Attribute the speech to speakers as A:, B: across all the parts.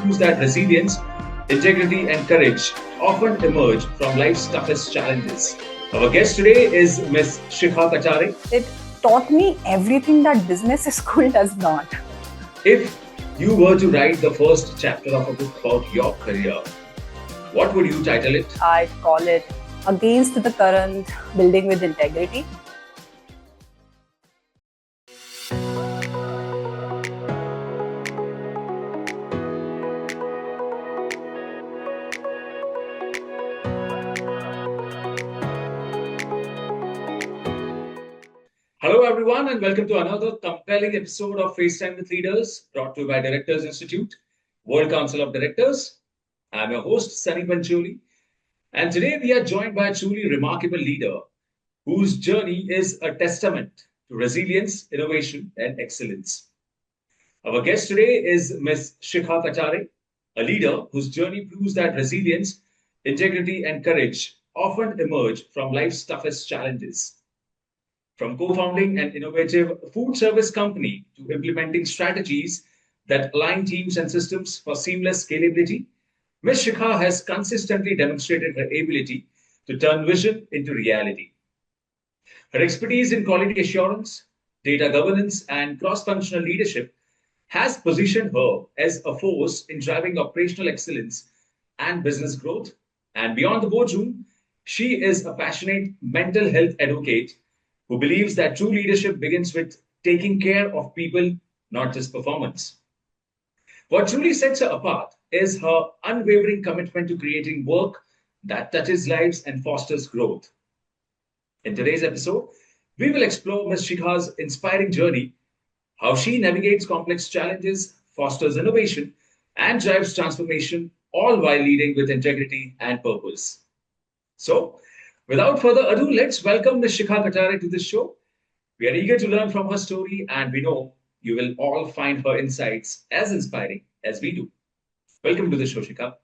A: proves that resilience, integrity, and courage often emerge from life's toughest challenges. Our guest today is Ms. Shikha Katare.
B: It taught me everything that business school does not.
A: If you were to write the first chapter of a book about your career, what would you title it?
B: I'd call it Against the Current, Building with Integrity.
A: Hello, everyone, and welcome to another compelling episode of FaceTime with Leaders, brought to you by Directors Institute, World Council of Directors. I'm your host, Sunny Pancholi, and today we are joined by a truly remarkable leader whose journey is a testament to resilience, innovation, and excellence. Our guest today is Ms. Shikha Katare, a leader whose journey proves that resilience, integrity, and courage often emerge from life's toughest challenges. From co-founding an innovative food service company to implementing strategies that align teams and systems for seamless scalability, Ms. Shikha has consistently demonstrated her ability to turn vision into reality. Her expertise in quality assurance, data governance, and cross-functional leadership has positioned her as a force in driving operational excellence and business growth. And beyond the boardroom, she is a passionate mental health advocate who believes that true leadership begins with taking care of people, not just performance. What truly sets her apart is her unwavering commitment to creating work that touches lives and fosters growth. In today's episode, we will explore Ms. Shikha's inspiring journey, how she navigates complex challenges, fosters innovation, and drives transformation, all while leading with integrity and purpose. So, without further ado, let's welcome Ms. Shikha Katare to the show. We are eager to learn from her story, and we know you will all find her insights as inspiring as we do. Welcome to the show, Shikha.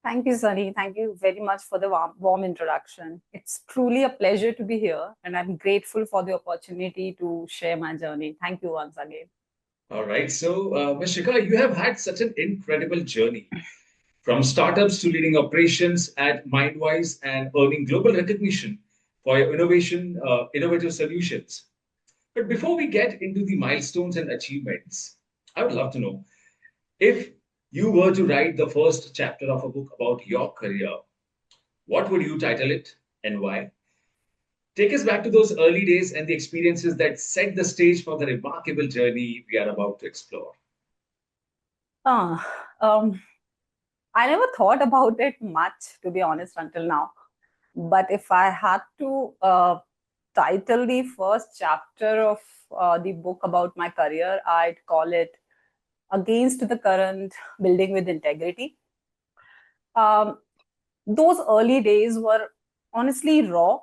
B: Thank you, Sunny. Thank you very much for the warm introduction. It's truly a pleasure to be here, and I'm grateful for the opportunity to share my journey. Thank you once again.
A: All right. So, Ms. Shikha, you have had such an incredible journey from startups to leading operations at Mindwize and earning global recognition for your innovative solutions. But before we get into the milestones and achievements, I would love to know if you were to write the first chapter of a book about your career, what would you title it and why? Take us back to those early days and the experiences that set the stage for the remarkable journey we are about to explore.
B: Ah, um, I never thought about it much, to be honest, until now. But if I had to title the first chapter of the book about my career, I'd call it Against the Current, Building with Integrity. Um, those early days were honestly raw,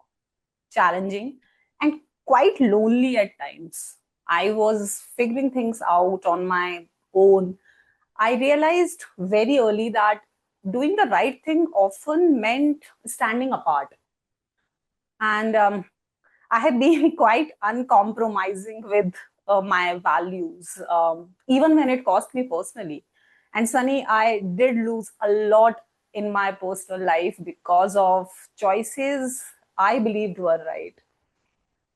B: challenging, and quite lonely at times. I was figuring things out on my own. I realized very early that doing the right thing often meant standing apart. And I have been quite uncompromising with my values, even when it cost me personally. And Sunny, I did lose a lot in my personal life because of choices I believed were right.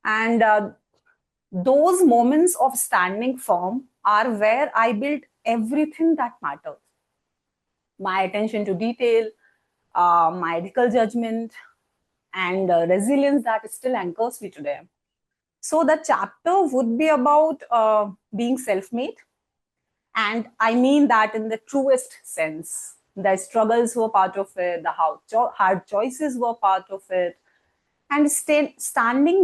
B: And those moments of standing firm are where I built everything that matters: my attention to detail, my ethical judgment, and resilience that still anchors me today. So the chapter would be about being self-made, and I mean that in the truest sense. The struggles were part of it, the hard choices were part of it, and staying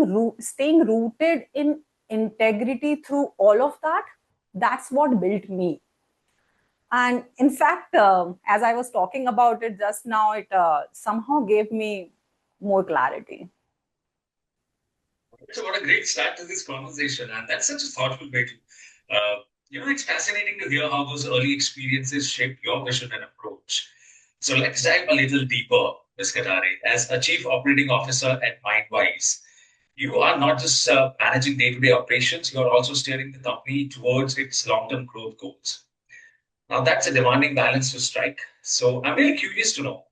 B: rooted in integrity through all of that. That's what built me. And in fact, as I was talking about it just now, it somehow gave me more clarity.
A: So, what a great start to this conversation, and that's such a thoughtful way to. It's fascinating to hear how those early experiences shaped your vision and approach. So, let's dive a little deeper, Ms. Katare. As a chief operating officer at Mindwize, you are not just managing day-to-day operations; you are also steering the company towards its long-term growth goals. Now, that's a demanding balance to strike. So, I'm really curious to know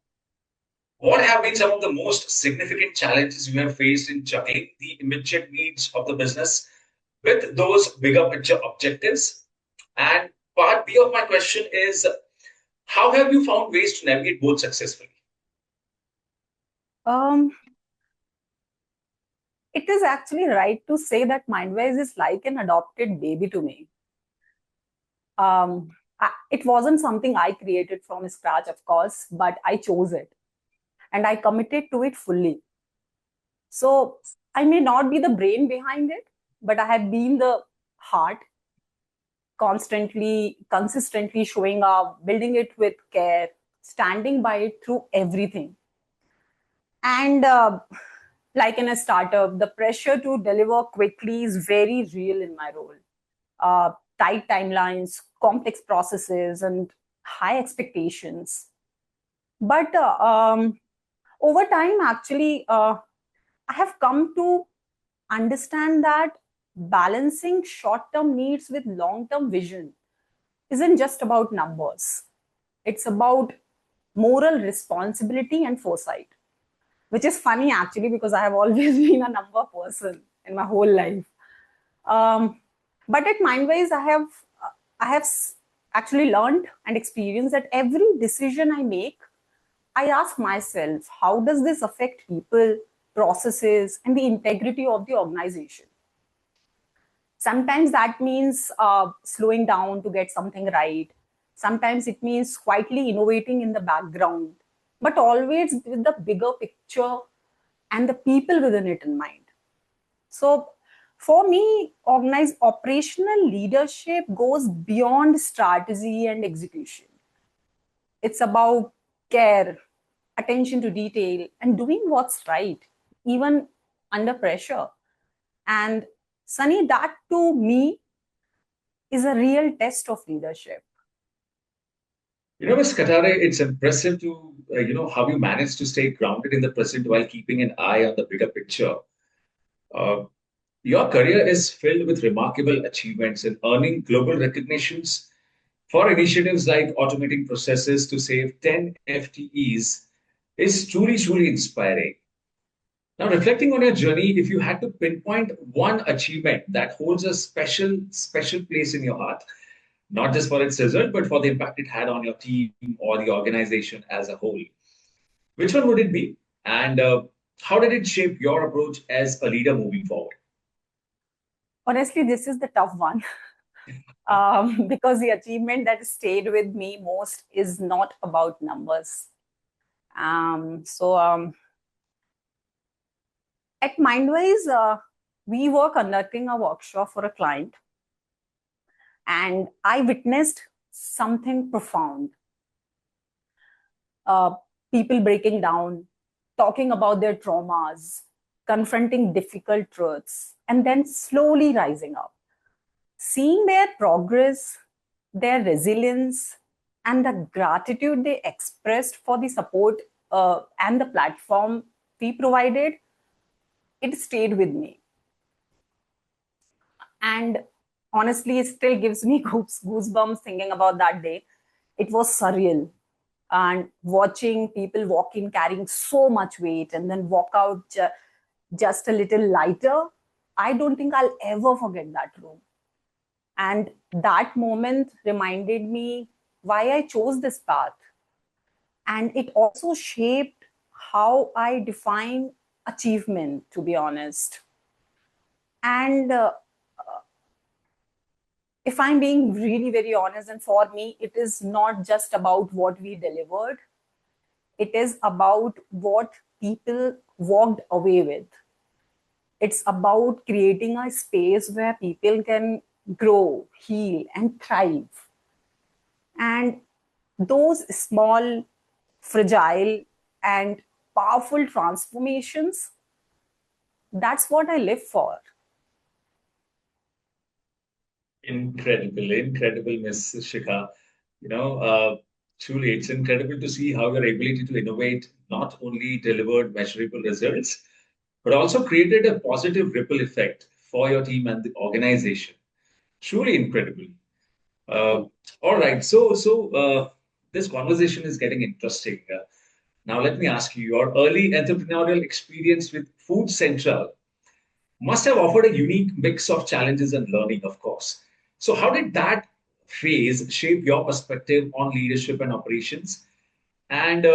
A: what have been some of the most significant challenges you have faced in juggling the immediate needs of the business with those bigger picture objectives? And part B of my question is how have you found ways to navigate both successfully?
B: Um, it is actually right to say that Mindwize is like an adopted baby to me. It wasn't something I created from scratch, of course, but I chose it and I committed to it fully. So I may not be the brain behind it, but I have been the heart, constantly, consistently showing up, building it with care, standing by it through everything. And like in a startup, the pressure to deliver quickly is very real in my role. Tight timelines, complex processes, and high expectations. But over time, actually, I have come to understand that balancing short term needs with long term vision isn't just about numbers, it's about moral responsibility and foresight, which is funny actually because I have always been a number person in my whole life. Um, but at Mindwise, I have actually learned and experienced that every decision I make, I ask myself, how does this affect people, processes, and the integrity of the organization? Sometimes that means slowing down to get something right. Sometimes it means quietly innovating in the background, but always with the bigger picture and the people within it in mind. So, for me, organized operational leadership goes beyond strategy and execution. It's about care, attention to detail, and doing what's right, even under pressure. And Sunny, that to me is a real test of leadership.
A: Ms. Katare, it's impressive to, how you manage to stay grounded in the present while keeping an eye on the bigger picture. Uh, your career is filled with remarkable achievements and earning global recognitions for initiatives like automating processes to save 10 FTEs is truly, truly inspiring. Now, reflecting on your journey, if you had to pinpoint one achievement that holds a special, special place in your heart, not just for its result, but for the impact it had on your team or the organization as a whole, which one would it be? And how did it shape your approach as a leader moving forward?
B: Honestly, this is the tough one because the achievement that stayed with me most is not about numbers. So at Mindwise, we were conducting a workshop for a client, and I witnessed something profound. Uh, People breaking down, talking about their traumas, confronting difficult truths, and then slowly rising up. Seeing their progress, their resilience, and the gratitude they expressed for the support and the platform we provided, it stayed with me. And honestly, it still gives me goosebumps thinking about that day. It was surreal. And watching people walk in carrying so much weight and then walk out just a little lighter, I don't think I'll ever forget that room. And that moment reminded me why I chose this path. And it also shaped how I define achievement, to be honest. And if I'm being really very honest, and for me, it is not just about what we delivered, it is about what people walked away with. It's about creating a space where people can grow, heal, and thrive. And those small, fragile, and powerful transformations, that's what I live for.
A: Incredible, incredible, Miss Shikha. Truly, it's incredible to see how your ability to innovate not only delivered measurable results, but also created a positive ripple effect for your team and the organization. Truly incredible. Uh, all right. So this conversation is getting interesting. Now, let me ask you, your early entrepreneurial experience with Food Central must have offered a unique mix of challenges and learning, of course. So, how did that phase shape your perspective on leadership and operations? And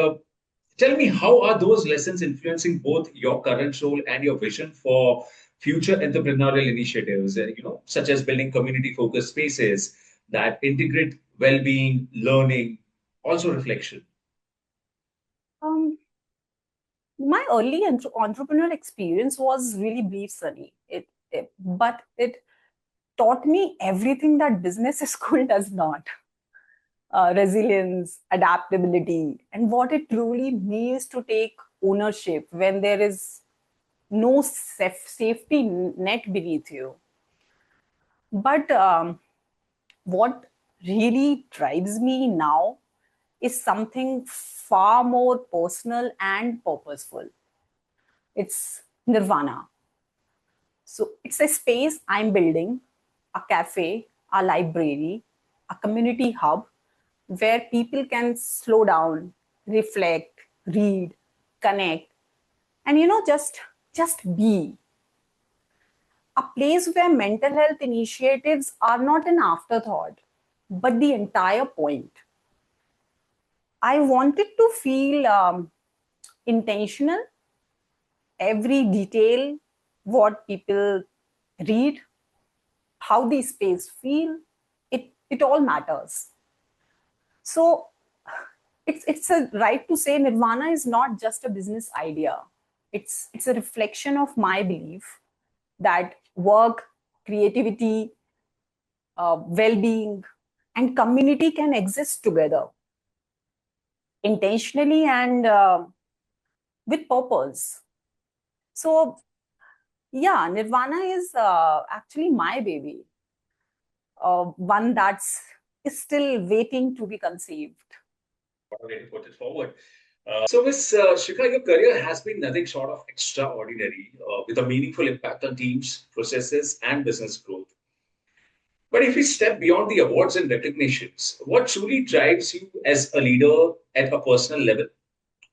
A: tell me, how are those lessons influencing both your current role and your vision for future entrepreneurial initiatives, such as building community-focused spaces that integrate well-being, learning, also reflection?
B: Um, my early entrepreneurial experience was really brief, Sunny. But it taught me everything that business school does not. Resilience, adaptability, and what it truly means to take ownership when there is no safety net beneath you. But what really drives me now is something far more personal and purposeful. It's Nirvana. So it's a space I'm building, a cafe, a library, a community hub where people can slow down, reflect, read, connect, and just be. A place where mental health initiatives are not an afterthought, but the entire point. I wanted to feel intentional, every detail, what people read, how the space feel, it all matters. So it's a right to say Nirvana is not just a business idea. It's a reflection of my belief that work, creativity, well-being, and community can exist together intentionally and with purpose. So yeah, Nirvana is actually my baby, one that's is still waiting to be conceived.
A: What a way to put it forward. So, Miss Shikha, your career has been nothing short of extraordinary, with a meaningful impact on teams, processes, and business growth. But if we step beyond the awards and recognitions, what truly drives you as a leader at a personal level?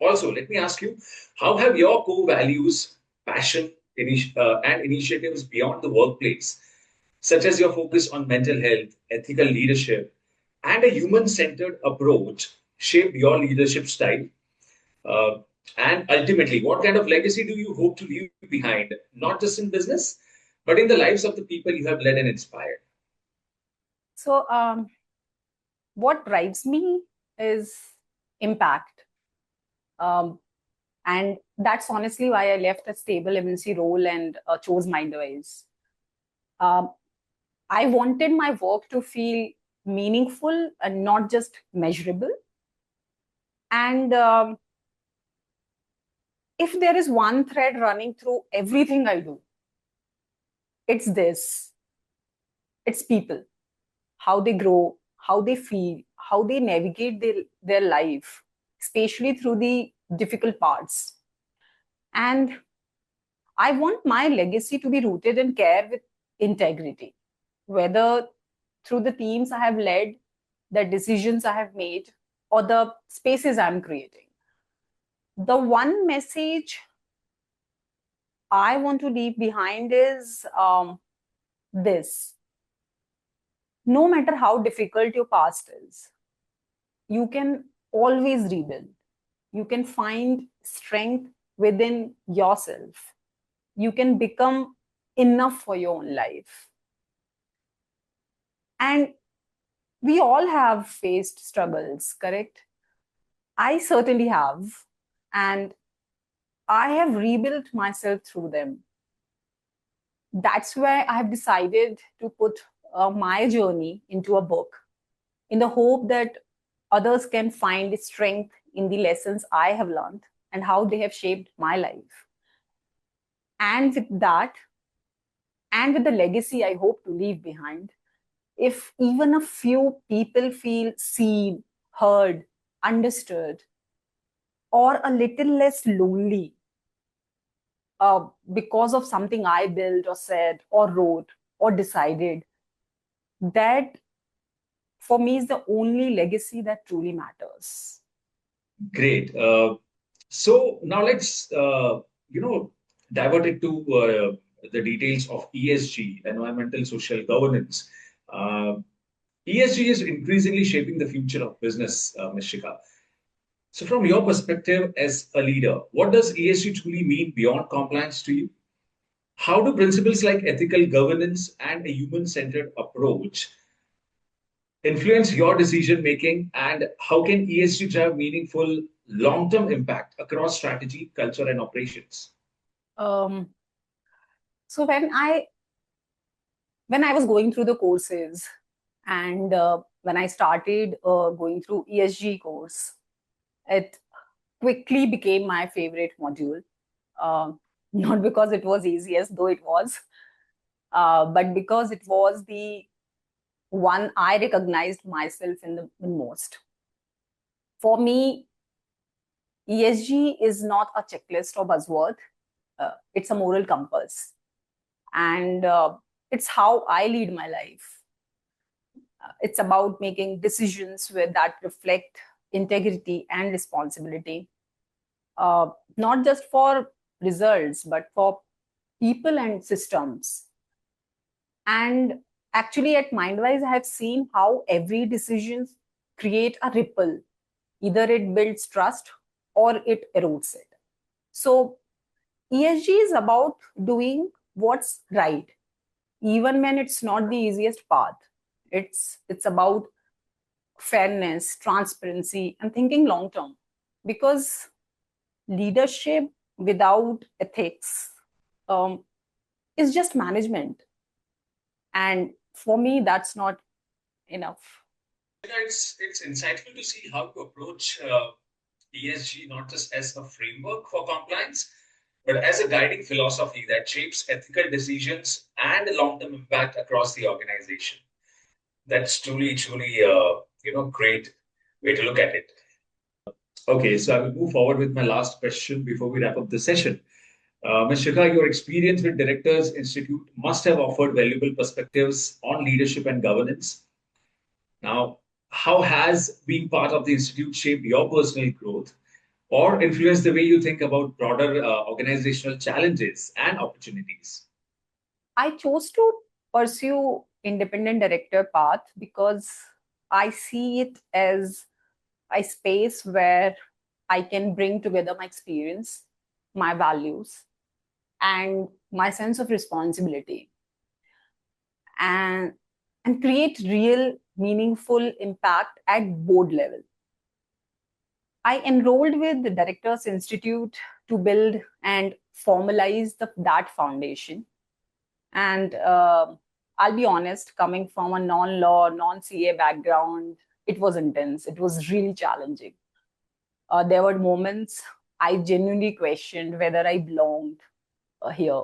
A: Also, let me ask you, how have your core values, passion, and initiatives beyond the workplace, such as your focus on mental health, ethical leadership, and a human centered approach, shaped your leadership style? Uh, and ultimately, what kind of legacy do you hope to leave behind, not just in business, but in the lives of the people you have led and inspired?
B: So what drives me is impact. Um, and that's honestly why I left a stable MNC role and chose Mindwize. Um, I wanted my work to feel meaningful and not just measurable. And if there is one thread running through everything I do, it's this: it's people, how they grow, how they feel, how they navigate their life, especially through the difficult parts. And I want my legacy to be rooted in care with integrity, whether through the teams I have led, the decisions I have made, or the spaces I'm creating. The one message I want to leave behind is this: no matter how difficult your past is, you can always rebuild. You can find strength within yourself. You can become enough for your own life. And we all have faced struggles, correct? I certainly have. And I have rebuilt myself through them. That's why I have decided to put my journey into a book in the hope that others can find strength in the lessons I have learned and how they have shaped my life. And with that, and with the legacy I hope to leave behind, if even a few people feel seen, heard, understood, or a little less lonely because of something I built or said or wrote or decided, that for me, is the only legacy that truly matters.
A: Great. So now let's divert it to the details of ESG, environmental social governance. ESG is increasingly shaping the future of business, Ms. Shikha. So, from your perspective as a leader, what does ESG truly mean beyond compliance to you? How do principles like ethical governance and a human centered approach influence your decision making? And how can ESG drive meaningful long term impact across strategy, culture, and operations?
B: Um, so when I was going through the courses and when I started going through ESG course, it quickly became my favorite module. Uh, not because it was easy, as though it was, but because it was the one I recognized myself in most. For me, ESG is not a checklist or buzzword. It's a moral compass, and it's how I lead my life. It's about making decisions that reflect integrity and responsibility, not just for results, but for people and systems. And actually, at Mindwize, I have seen how every decision create a ripple. Either it builds trust or it erodes it. So ESG is about doing what's right, even when it's not the easiest path. It's about fairness, transparency, and thinking long term. Because leadership without ethics um, is just management. And for me, that's not enough.
A: It's insightful to see how to approach ESG not just as a framework for compliance, but as a guiding philosophy that shapes ethical decisions and long-term impact across the organization. That's truly, great way to look at it. Okay, so I will move forward with my last question before we wrap up the session. Ms. Shikha, your experience with Directors Institute must have offered valuable perspectives on leadership and governance. Now, how has being part of the institute shaped your personal growth or influenced the way you think about broader organizational challenges and opportunities?
B: I chose to pursue independent director path because I see it as a space where I can bring together my experience, my values, and my sense of responsibility, and create real meaningful impact at board level. I enrolled with the Directors Institute to build and formalize that foundation. And I'll be honest, coming from a non-law, non-CA background, it was intense. It was really challenging. There were moments I genuinely questioned whether I belonged here.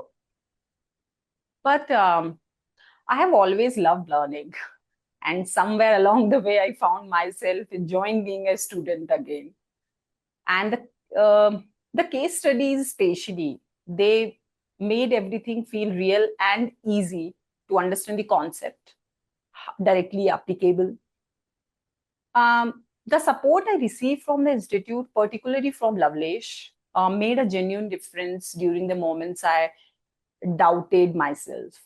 B: But I have always loved learning. And somewhere along the way, I found myself enjoying being a student again. And the case studies, especially, they made everything feel real and easy to understand the concept, directly applicable. The support I received from the institute, particularly from Lavlesh, made a genuine difference during the moments I doubted myself.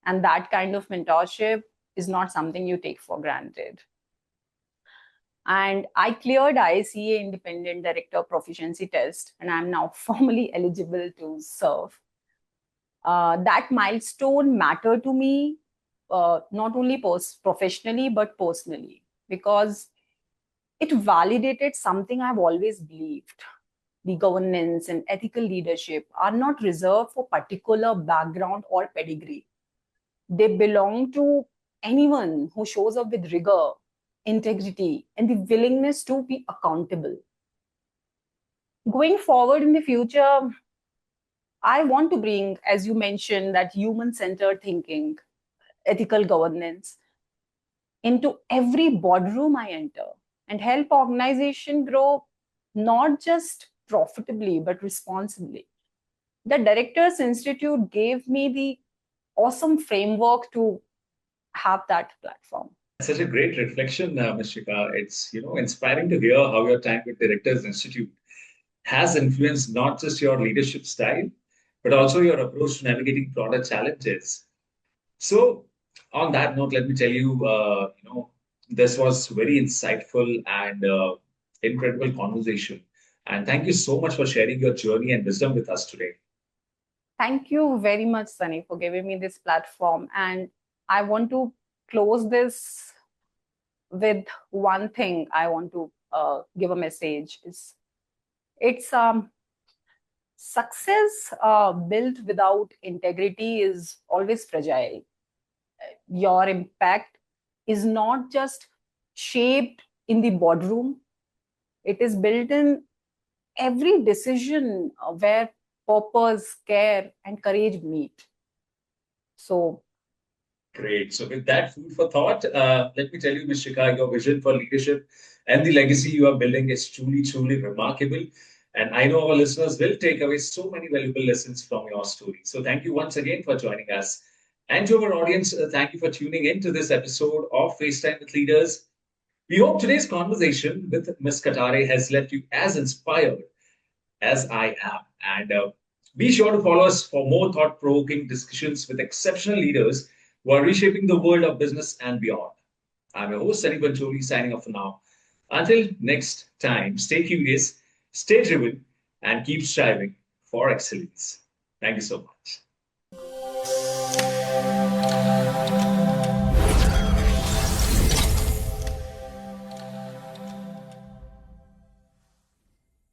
B: And that kind of mentorship is not something you take for granted. And I cleared ICA Independent Director Proficiency Test, and I'm now formally eligible to serve. That milestone mattered to me, not only professionally, but personally, because it validated something I've always believed. The governance and ethical leadership are not reserved for particular background or pedigree. They belong to anyone who shows up with rigor, integrity, and the willingness to be accountable. Going forward in the future, I want to bring, as you mentioned, that human-centered thinking, ethical governance into every boardroom I enter and help organization grow not just profitably, but responsibly. The Directors Institute gave me the awesome framework to have that platform.
A: Such a great reflection, Ms. Shikha. It's inspiring to hear how your time with Directors Institute has influenced not just your leadership style, but also your approach to navigating broader challenges. So, on that note, let me tell you, this was very insightful and incredible conversation. And thank you so much for sharing your journey and wisdom with us today.
B: Thank you very much, Sunny, for giving me this platform. And I want to close this with one thing. I want to give a message. It's success built without integrity is always fragile. Your impact is not just shaped in the boardroom, it is built in every decision where purpose, care, and courage meet. So,
A: Great. So, with that food for thought, let me tell you, Ms. Shikha, your vision for leadership and the legacy you are building is truly, truly remarkable. And I know our listeners will take away so many valuable lessons from your story. So, thank you once again for joining us. And to our audience, thank you for tuning in to this episode of FaceTime with Leaders. We hope today's conversation with Ms. Katare has left you as inspired as I am. And be sure to follow us for more thought provoking discussions with exceptional leaders who are reshaping the world of business and beyond. I'm your host, Sunny Bancholi, signing off for now. Until next time, stay curious, stay driven, and keep striving for excellence. Thank you so much.